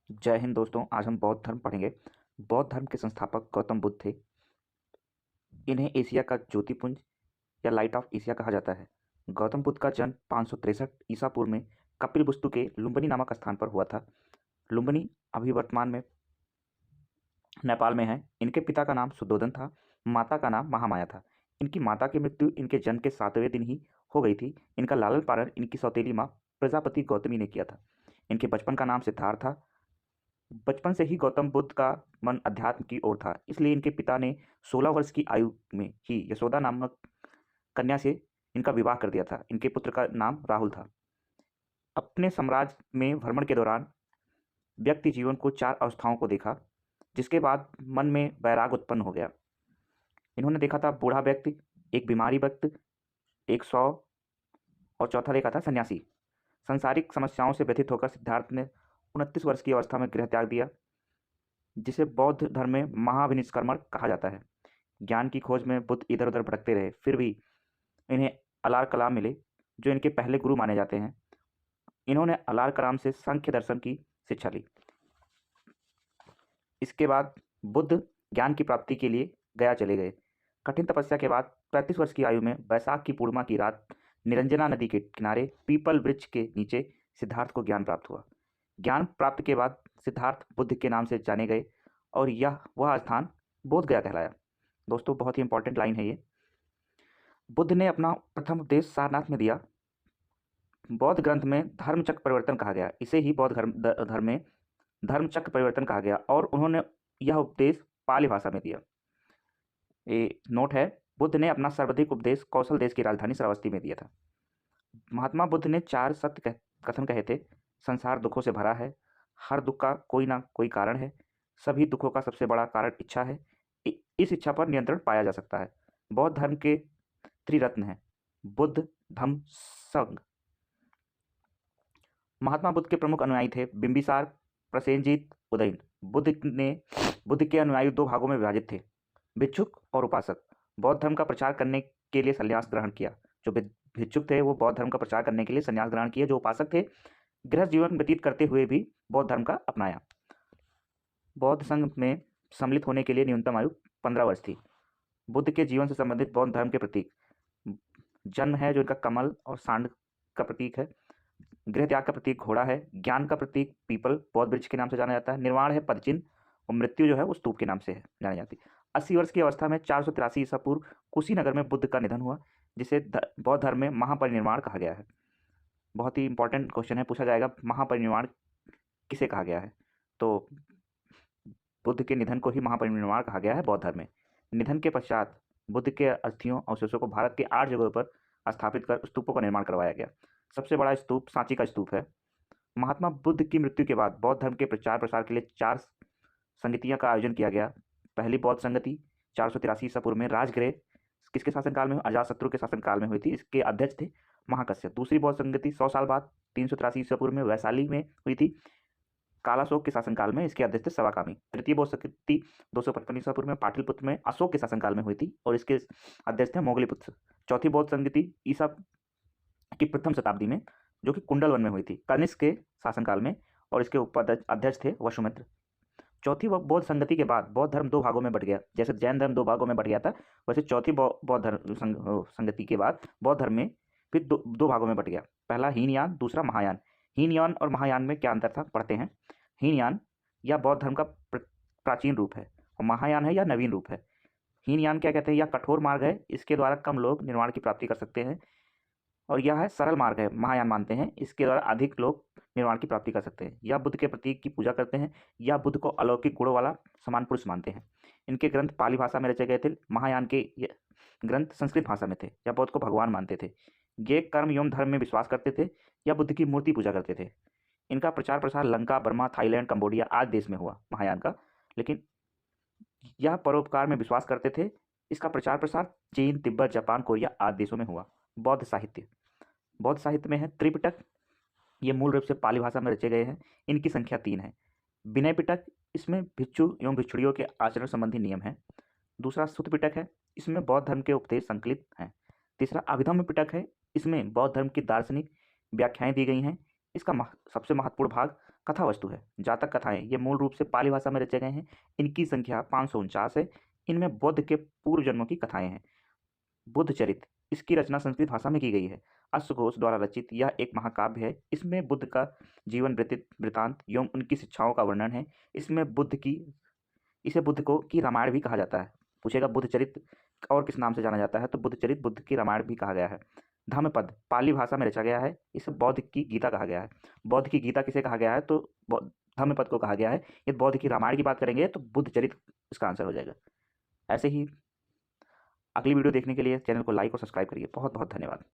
जय हिंद दोस्तों। आज हम बौद्ध धर्म पढ़ेंगे। बौद्ध धर्म के संस्थापक गौतम बुद्ध थे। इन्हें एशिया का ज्योतिपुंज या लाइट ऑफ एशिया कहा जाता है। गौतम बुद्ध का जन्म 563 ईसा पूर्व में कपिलवस्तु के लुम्बिनी नामक स्थान पर हुआ था। लुम्बिनी अभी वर्तमान में नेपाल में है। इनके पिता का नाम सुद्धोधन था, माता का नाम महामाया था। इनकी माता की मृत्यु इनके जन्म के 7वें दिन ही हो गई थी। इनका लालन पालन इनकी सौतेली माँ प्रजापति गौतमी ने किया था। इनके बचपन का नाम सिद्धार्थ था। बचपन से ही गौतम बुद्ध का मन अध्यात्म की ओर था, इसलिए इनके पिता ने 16 वर्ष की आयु में ही यशोदा नामक कन्या से इनका विवाह कर दिया था। इनके पुत्र का नाम राहुल था। अपने साम्राज्य में भ्रमण के दौरान व्यक्ति जीवन को 4 अवस्थाओं को देखा, जिसके बाद मन में वैराग उत्पन्न हो गया। इन्होंने देखा था बूढ़ा व्यक्ति, एक बीमारी व्यक्ति, एक सौ और चौथा देखा था सन्यासी। सांसारिक समस्याओं से व्यथित होकर सिद्धार्थ ने 29 वर्ष की अवस्था में गृह त्याग दिया, जिसे बौद्ध धर्म में महाविनिष्क्रमण कहा जाता है। ज्ञान की खोज में बुद्ध इधर उधर भटकते रहे, फिर भी इन्हें अलार कलाम मिले, जो इनके पहले गुरु माने जाते हैं। इन्होंने अलार कलाम से सांख्य दर्शन की शिक्षा ली। इसके बाद बुद्ध ज्ञान की प्राप्ति के लिए गया चले गए। कठिन तपस्या के बाद 35 वर्ष की आयु में वैशाख की पूर्णिमा की रात निरंजना नदी के किनारे पीपल वृक्ष के नीचे सिद्धार्थ को ज्ञान प्राप्त हुआ। ज्ञान प्राप्त के बाद सिद्धार्थ बुद्ध के नाम से जाने गए और वह स्थान बोध गया कहलाया। दोस्तों, बहुत ही इंपॉर्टेंट लाइन है ये। बुद्ध ने अपना प्रथम उपदेश सारनाथ में दिया। बौद्ध ग्रंथ में धर्मचक्र परिवर्तन कहा गया। इसे ही बौद्ध धर्म में धर्मचक्र परिवर्तन कहा गया और उन्होंने यह उपदेश पाली भाषा में दिया। ये नोट है, बुद्ध ने अपना सर्वाधिक उपदेश कौशल देश की राजधानी श्रावस्ती में दिया था। महात्मा बुद्ध ने 4 सत्य कथन कहे थे। संसार दुखों से भरा है, हर दुख का कोई ना कोई कारण है, सभी दुखों का सबसे बड़ा कारण इच्छा है, इस इच्छा पर नियंत्रण पाया जा सकता है। बौद्ध धर्म के त्रिरत्न हैं, बुद्ध, धम्म, संघ। महात्मा बुद्ध के प्रमुख अनुयायी थे बिंबिसार, प्रसेनजीत, उदयन। बुद्ध के अनुयायी 2 भागों में विभाजित थे, भिक्षुक और उपासक। बौद्ध धर्म का प्रचार करने के लिए संन्यास ग्रहण किया। जो भिक्षुक थे वो बौद्ध धर्म का प्रचार करने के लिए संन्यास ग्रहण किए। जो उपासक थे गृहस्थ जीवन व्यतीत करते हुए भी बौद्ध धर्म का अपनाया। बौद्ध संघ में सम्मिलित होने के लिए न्यूनतम आयु 15 वर्ष थी। बुद्ध के जीवन से संबंधित बौद्ध धर्म के प्रतीक जन्म है, जो इनका कमल और सांड का प्रतीक है। गृह त्याग का प्रतीक घोड़ा है। ज्ञान का प्रतीक पीपल बौद्ध वृक्ष के नाम से जाना जाता है। निर्वाण है पदचिन्ह, और मृत्यु जो है वो स्तूप के नाम से जानी जाती है। 80 वर्ष की अवस्था में 483 ईसा पूर्व कुशीनगर में बुद्ध का निधन हुआ, जिसे बौद्ध धर्म में महापरिनिर्वाण कहा गया है। बहुत ही इंपॉर्टेंट क्वेश्चन है, पूछा जाएगा महापरिनिर्वाण किसे कहा गया है। तो बुद्ध के निधन को ही महापरिनिर्वाण कहा गया है बौद्ध धर्म में। निधन के पश्चात बुद्ध के अस्थियों अवशेषों को भारत के 8 जगहों पर स्थापित कर स्तूपों का निर्माण करवाया गया। सबसे बड़ा स्तूप सांची का स्तूप है। महात्मा बुद्ध की मृत्यु के बाद बौद्ध धर्म के प्रचार प्रसार के लिए 4 संगतियों का आयोजन किया गया। पहली बौद्ध संगति 483 ईसा पूर्व में राजगृह किसके शासनकाल में? अजातशत्रु के शासनकाल में हुई थी। इसके अध्यक्ष थे महाकश्यप। दूसरी बौद्ध संगति 100 साल बाद 383 ईसा पूर्व में वैशाली में हुई थी, कालाशोक के शासनकाल में। इसके अध्यक्ष थे सवाकामी। तृतीय बौद्ध संगति 255 ईसा पूर्व में पाटलिपुत्र में अशोक के शासनकाल में हुई थी और इसके अध्यक्ष थे मोगलीपुत्र। चौथी बौद्ध संगति ईसा की प्रथम शताब्दी में, जो कि कुंडलवन में हुई थी, कनिष्क के शासनकाल में, और इसके अध्यक्ष थे वसुमित्र। चौथी बौद्ध संगति के बाद बौद्ध धर्म 2 भागों में बट गया। जैसे जैन धर्म 2 भागों में बट गया था, वैसे चौथी बौद्ध धर्म संगति के बाद बौद्ध धर्म में फिर 2 भागों में बट गया। पहला हीनयान, दूसरा महायान। हीनयान और महायान में क्या अंतर था पढ़ते हैं। हीनयान या बौद्ध धर्म का प्राचीन रूप है और महायान है या नवीन रूप है। हीनयान क्या कहते हैं? यह कठोर मार्ग है, इसके द्वारा कम लोग निर्वाण की प्राप्ति कर सकते हैं, और यह है सरल मार्ग है, महायान मानते हैं, इसके द्वारा अधिक लोग निर्वाण की प्राप्ति कर सकते हैं। यह बुद्ध के प्रतीक की पूजा करते हैं, या बुद्ध को अलौकिक गुणों वाला समान पुरुष मानते हैं। इनके ग्रंथ पाली भाषा में रचे गए थे। महायान के ग्रंथ संस्कृत भाषा में थे। या बौद्ध को भगवान मानते थे। ये कर्म एवं धर्म में विश्वास करते थे, या बुद्ध की मूर्ति पूजा करते थे। इनका प्रचार प्रसार लंका, बर्मा, थाईलैंड, कंबोडिया आदि देश में हुआ महायान का, लेकिन यह परोपकार में विश्वास करते थे। इसका प्रचार प्रसार चीन, तिब्बत, जापान, कोरिया आदि देशों में हुआ। बौद्ध साहित्य में है त्रिपिटक। ये मूल रूप से पाली भाषा में रचे गए हैं। इनकी संख्या 3 है। विनय पिटक, इसमें भिक्षु एवं भिक्षुणियों के आचरण संबंधी नियम है। दूसरा सुत्त पिटक है, इसमें बौद्ध धर्म के उपदेश संकलित हैं। तीसरा अभिधम्म पिटक है, इसमें बौद्ध धर्म की दार्शनिक व्याख्याएं दी गई हैं। इसका सबसे महत्वपूर्ण भाग कथा वस्तु है। जातक कथाएं ये मूल रूप से पाली भाषा में रचे गए हैं। इनकी संख्या 549 है। इनमें बुद्ध के पूर्व जन्मों की कथाएं हैं। बुद्ध चरित, इसकी रचना संस्कृत भाषा में की गई है। अश्वघोष द्वारा रचित यह एक महाकाव्य है। इसमें बुद्ध का जीवन वृतांत एवं उनकी शिक्षाओं का वर्णन है। इसमें इसे बुद्ध को की रामायण भी कहा जाता है। पूछेगा बुद्ध चरित और किस नाम से जाना जाता है, तो बुद्ध चरित बुद्ध की रामायण भी कहा गया है। धम्मपद पाली भाषा में रचा गया है। इसे बौद्ध की गीता कहा गया है। बौद्ध की गीता किसे कहा गया है, तो धम्मपद को कहा गया है। ये बौद्ध की रामायण की बात करेंगे तो बुद्ध चरित इसका आंसर हो जाएगा। ऐसे ही अगली वीडियो देखने के लिए चैनल को लाइक और सब्सक्राइब करिए। बहुत बहुत धन्यवाद।